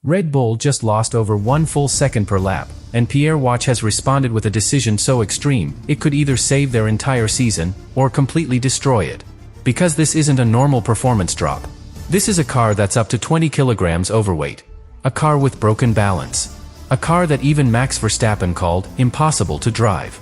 Red Bull just lost over 1 full second per lap, and Pierre Waché has responded with a decision so extreme, it could either save their entire season, or completely destroy it. Because this isn't a normal performance drop. This is a car that's up to 20 kilograms overweight. A car with broken balance. A car that even Max Verstappen called impossible to drive.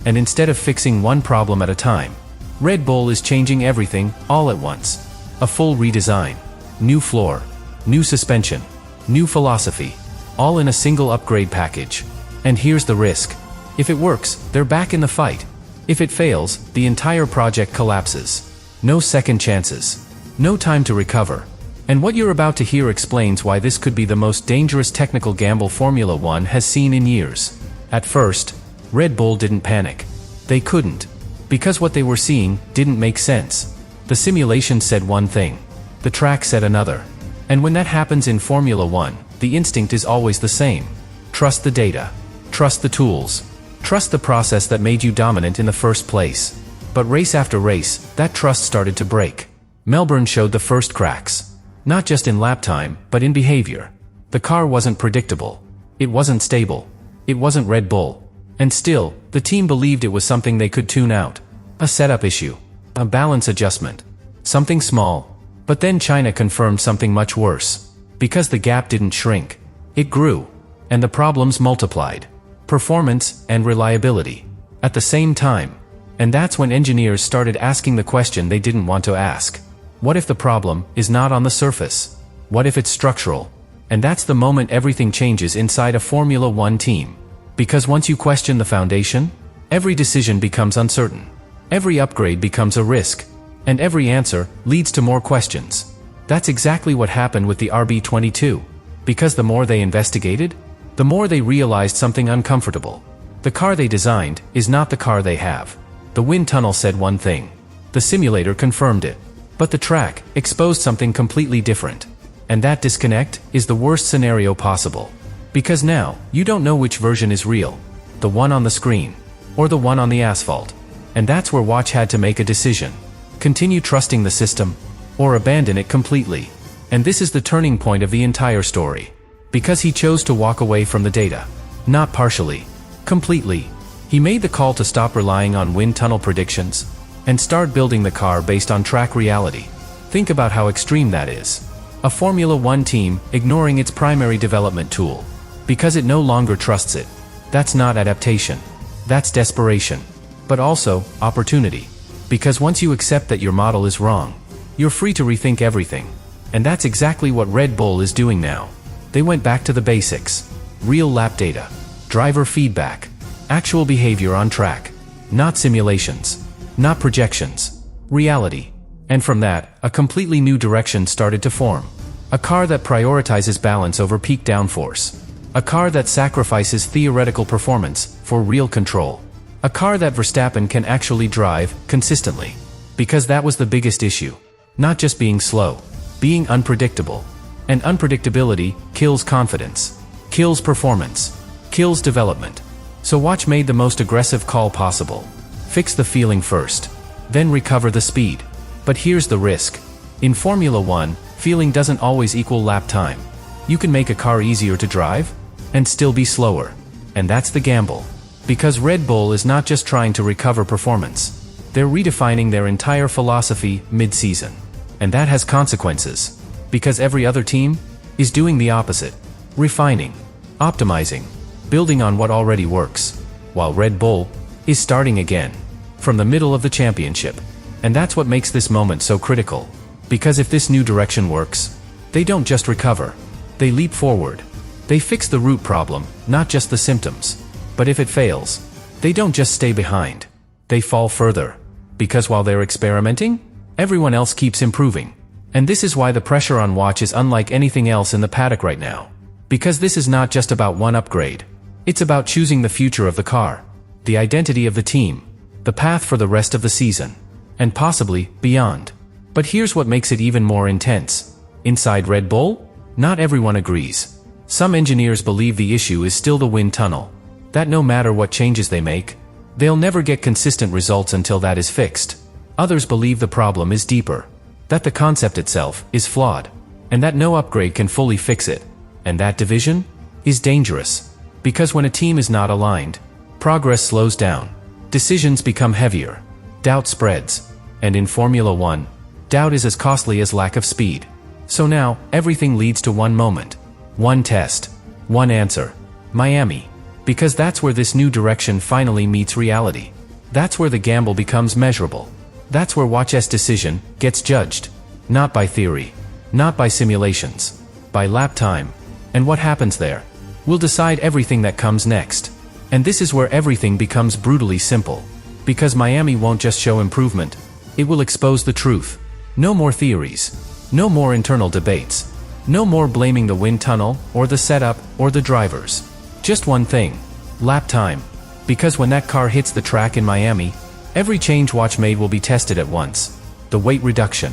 And instead of fixing one problem at a time, Red Bull is changing everything, all at once. A full redesign. New floor. New suspension. New philosophy. All in a single upgrade package. And here's the risk. If it works, they're back in the fight. If it fails, the entire project collapses. No second chances. No time to recover. And what you're about to hear explains why this could be the most dangerous technical gamble Formula One has seen in years. At first, Red Bull didn't panic. They couldn't. Because what they were seeing didn't make sense. The simulation said one thing. The track said another. And when that happens in Formula One, the instinct is always the same. Trust the data. Trust the tools. Trust the process that made you dominant in the first place. But race after race, that trust started to break. Melbourne showed the first cracks. Not just in lap time, but in behavior. The car wasn't predictable. It wasn't stable. It wasn't Red Bull. And still, the team believed it was something they could tune out. A setup issue. A balance adjustment. Something small. But then China confirmed something much worse. Because the gap didn't shrink. It grew. And the problems multiplied. Performance and reliability. At the same time. And that's when engineers started asking the question they didn't want to ask. What if the problem is not on the surface? What if it's structural? And that's the moment everything changes inside a Formula One team. Because once you question the foundation, every decision becomes uncertain. Every upgrade becomes a risk. And every answer leads to more questions. That's exactly what happened with the RB22. Because the more they investigated, the more they realized something uncomfortable. The car they designed is not the car they have. The wind tunnel said one thing. The simulator confirmed it. But the track exposed something completely different. And that disconnect is the worst scenario possible. Because now, you don't know which version is real. The one on the screen. Or the one on the asphalt. And that's where Waché had to make a decision. Continue trusting the system, or abandon it completely. And this is the turning point of the entire story. Because he chose to walk away from the data. Not partially. Completely. He made the call to stop relying on wind tunnel predictions, and start building the car based on track reality. Think about how extreme that is. A Formula One team ignoring its primary development tool. Because it no longer trusts it. That's not adaptation. That's desperation. But also, opportunity. Because once you accept that your model is wrong, you're free to rethink everything. And that's exactly what Red Bull is doing now. They went back to the basics. Real lap data. Driver feedback. Actual behavior on track. Not simulations. Not projections. Reality. And from that, a completely new direction started to form. A car that prioritizes balance over peak downforce. A car that sacrifices theoretical performance for real control. A car that Verstappen can actually drive consistently. Because that was the biggest issue. Not just being slow. Being unpredictable. And unpredictability kills confidence. Kills performance. Kills development. So Waché made the most aggressive call possible. Fix the feeling first. Then recover the speed. But here's the risk. In Formula One, feeling doesn't always equal lap time. You can make a car easier to drive, and still be slower. And that's the gamble. Because Red Bull is not just trying to recover performance. They're redefining their entire philosophy mid-season. And that has consequences. Because every other team is doing the opposite. Refining. Optimizing. Building on what already works. While Red Bull is starting again. From the middle of the championship. And that's what makes this moment so critical. Because if this new direction works, they don't just recover. They leap forward. They fix the root problem, not just the symptoms. But if it fails, they don't just stay behind. They fall further. Because while they're experimenting, everyone else keeps improving. And this is why the pressure on Waché is unlike anything else in the paddock right now. Because this is not just about one upgrade. It's about choosing the future of the car. The identity of the team. The path for the rest of the season. And possibly, beyond. But here's what makes it even more intense. Inside Red Bull, not everyone agrees. Some engineers believe the issue is still the wind tunnel. That no matter what changes they make, they'll never get consistent results until that is fixed. Others believe the problem is deeper. That the concept itself is flawed. And that no upgrade can fully fix it. And that division is dangerous. Because when a team is not aligned, progress slows down. Decisions become heavier. Doubt spreads. And in Formula One, doubt is as costly as lack of speed. So now, everything leads to one moment. One test. One answer. Miami. Because that's where this new direction finally meets reality. That's where the gamble becomes measurable. That's where Wache's decision gets judged. Not by theory. Not by simulations. By lap time. And what happens there will decide everything that comes next. And this is where everything becomes brutally simple. Because Miami won't just show improvement. It will expose the truth. No more theories. No more internal debates. No more blaming the wind tunnel, or the setup, or the drivers. Just one thing. Lap time. Because when that car hits the track in Miami, every change Wache made will be tested at once. The weight reduction.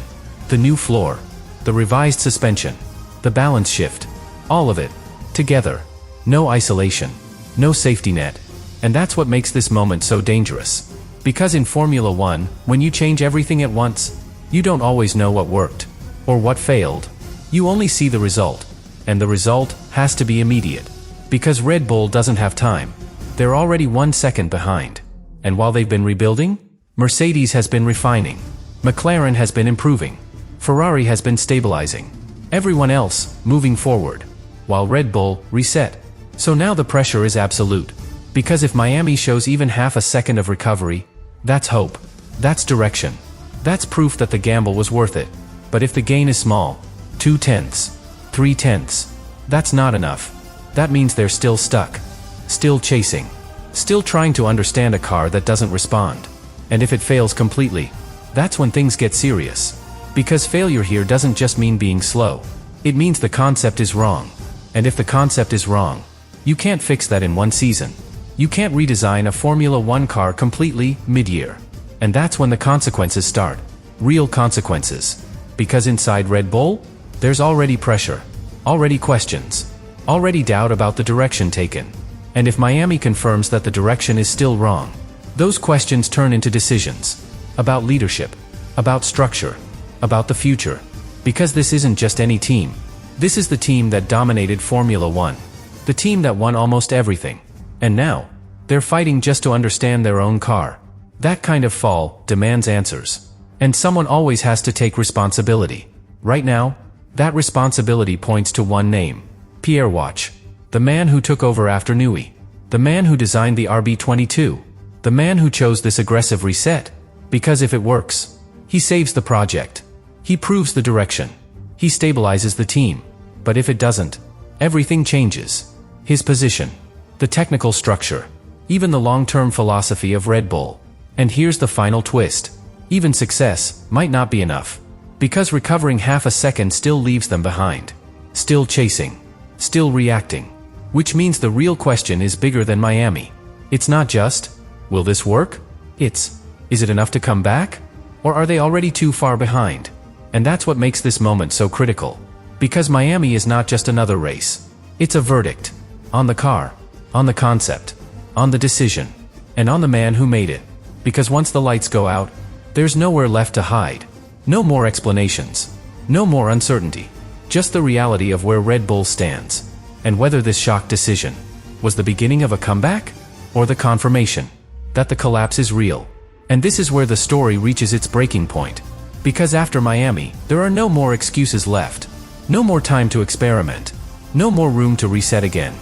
The new floor. The revised suspension. The balance shift. All of it. Together. No isolation. No safety net. And that's what makes this moment so dangerous. Because in Formula One, when you change everything at once, you don't always know what worked. Or what failed. You only see the result. And the result has to be immediate. Because Red Bull doesn't have time. They're already 1 second behind. And while they've been rebuilding, Mercedes has been refining. McLaren has been improving. Ferrari has been stabilizing. Everyone else, moving forward. While Red Bull, reset. So now the pressure is absolute. Because if Miami shows even half a second of recovery, that's hope. That's direction. That's proof that the gamble was worth it. But if the gain is small, 0.2, 0.3, that's not enough. That means they're still stuck. Still chasing. Still trying to understand a car that doesn't respond. And if it fails completely, that's when things get serious. Because failure here doesn't just mean being slow. It means the concept is wrong. And if the concept is wrong, you can't fix that in one season. You can't redesign a Formula One car completely, mid-year. And that's when the consequences start. Real consequences. Because inside Red Bull, there's already pressure. Already questions. Already doubt about the direction taken. And if Miami confirms that the direction is still wrong, those questions turn into decisions. About leadership. About structure. About the future. Because this isn't just any team. This is the team that dominated Formula One. The team that won almost everything. And now, they're fighting just to understand their own car. That kind of fall demands answers. And someone always has to take responsibility. Right now, that responsibility points to one name. Pierre Waché. The man who took over after Newey. The man who designed the RB22. The man who chose this aggressive reset. Because if it works, he saves the project. He proves the direction. He stabilizes the team. But if it doesn't, everything changes. His position. The technical structure. Even the long-term philosophy of Red Bull. And here's the final twist. Even success might not be enough. Because recovering half a second still leaves them behind. Still chasing. Still reacting. Which means the real question is bigger than Miami. It's not just, will this work? It's, is it enough to come back? Or are they already too far behind? And that's what makes this moment so critical. Because Miami is not just another race. It's a verdict. On the car. On the concept. On the decision. And on the man who made it. Because once the lights go out, there's nowhere left to hide. No more explanations. No more uncertainty. Just the reality of where Red Bull stands. And whether this shock decision was the beginning of a comeback? Or the confirmation that the collapse is real. And this is where the story reaches its breaking point. Because after Miami, there are no more excuses left. No more time to experiment. No more room to reset again.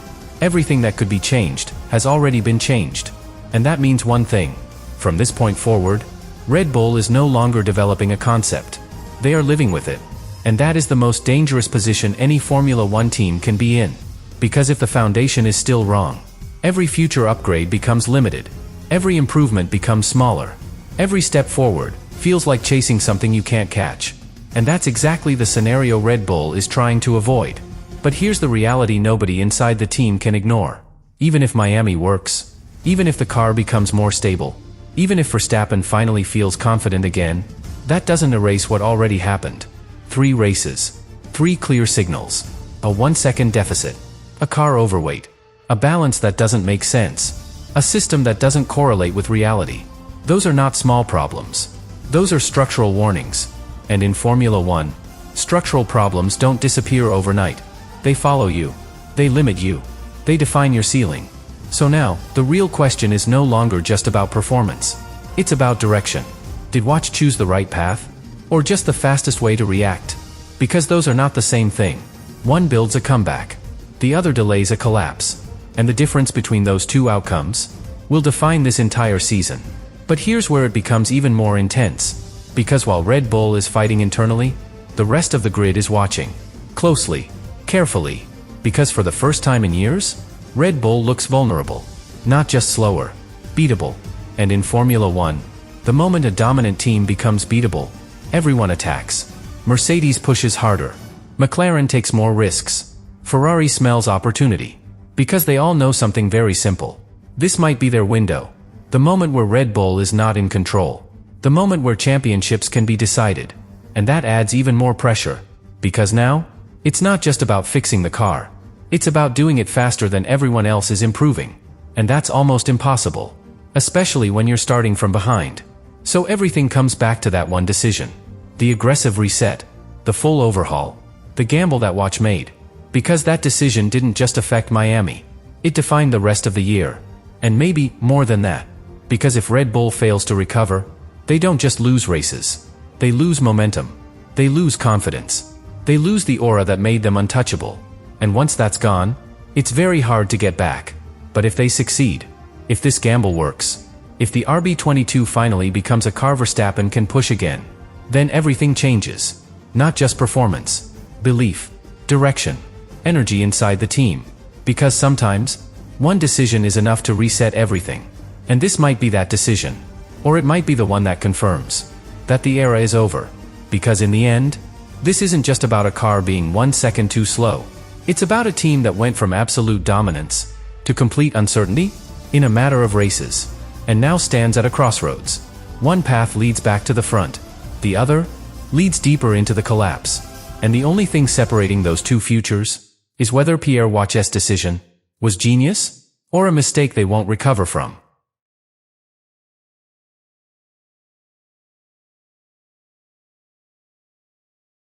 Everything that could be changed has already been changed. And that means one thing. From this point forward, Red Bull is no longer developing a concept. They are living with it. And that is the most dangerous position any Formula One team can be in. Because if the foundation is still wrong, every future upgrade becomes limited. Every improvement becomes smaller. Every step forward feels like chasing something you can't catch. And that's exactly the scenario Red Bull is trying to avoid. But here's the reality nobody inside the team can ignore. Even if Miami works, even if the car becomes more stable, even if Verstappen finally feels confident again, that doesn't erase what already happened. 3 races. 3 clear signals. A 1-second deficit. A car overweight. A balance that doesn't make sense. A system that doesn't correlate with reality. Those are not small problems. Those are structural warnings. And in Formula One, structural problems don't disappear overnight. They follow you. They limit you. They define your ceiling. So now, the real question is no longer just about performance. It's about direction. Did Waché choose the right path? Or just the fastest way to react? Because those are not the same thing. One builds a comeback. The other delays a collapse. And the difference between those two outcomes will define this entire season. But here's where it becomes even more intense. Because while Red Bull is fighting internally, the rest of the grid is watching. Closely. Carefully. Because for the first time in years, Red Bull looks vulnerable. Not just slower. Beatable. And in Formula One, the moment a dominant team becomes beatable, everyone attacks. Mercedes pushes harder. McLaren takes more risks. Ferrari smells opportunity. Because they all know something very simple. This might be their window. The moment where Red Bull is not in control. The moment where championships can be decided. And that adds even more pressure. Because now, it's not just about fixing the car. It's about doing it faster than everyone else is improving. And that's almost impossible. Especially when you're starting from behind. So everything comes back to that one decision. The aggressive reset. The full overhaul. The gamble that Waché made. Because that decision didn't just affect Miami. It defined the rest of the year. And maybe more than that. Because if Red Bull fails to recover, they don't just lose races. They lose momentum. They lose confidence. They lose the aura that made them untouchable. And once that's gone, it's very hard to get back. But if they succeed, if this gamble works, if the RB22 finally becomes a car Verstappen can push again, then everything changes. Not just performance, belief, direction, energy inside the team. Because sometimes, one decision is enough to reset everything. And this might be that decision. Or it might be the one that confirms that the era is over. Because in the end, this isn't just about a car being 1 second too slow. It's about a team that went from absolute dominance to complete uncertainty in a matter of races, and now stands at a crossroads. One path leads back to the front. The other leads deeper into the collapse. And the only thing separating those two futures is whether Pierre Waché's decision was genius or a mistake they won't recover from.